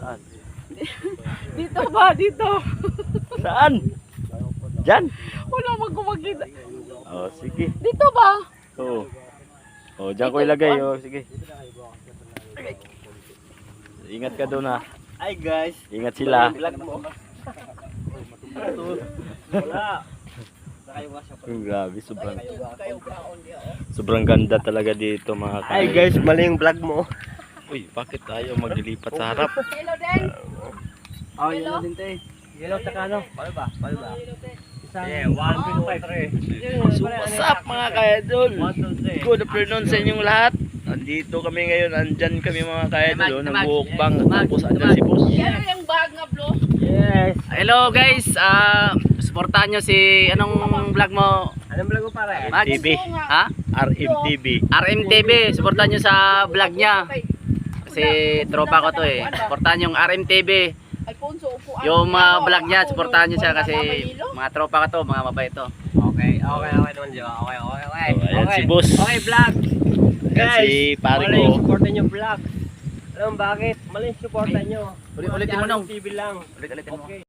Saan? Dito ba? Dito. Saan? Diyan? Wala magkumakita. Oh, sige. Dito ba? Oo. Oh, diyan ko ilagay. Oh, sige. Ingat ka doon ha. Hi guys. Ingat sila. Vlog mo. Wala. Grabe, sobrang ganda talaga dito mga Hi guys, mali yung vlog mo. Uy, bakit tayo maglilipat sa harap? Hello din. Oh, yellow din tayo. Yellow tsaka ano? Paano ba? Isang 1, 2, 3. So, what's up mga ka-idol? Good afternoon sa inyong lahat. Nandito kami ngayon, andyan kami mga ka-idol. Nag-walkbang, tapos andyan si boss. Yan yung bag na blo. Yes. Hello guys, supportahan nyo si anong vlog mo? Anong vlog mo pare? Max? TV. Ha? RMTV. RMTV, supportahan nyo sa vlog niya. Kasi tropa ko to eh. Supportahan yung RMTV. Alfonso, upuan. Yung mga vlog niya, supportahan nyo siya kasi mga tropa ko to, mga mabait to. Okay naman Joe. Okay. Ayan si boss. Okay, vlog. Ayan si pare mali yung ko. supportan yung vlog. Alam mo bakit? Mali yung supportan nyo. Ulitin mo nung. TV lang. Ulitin mo. Okay.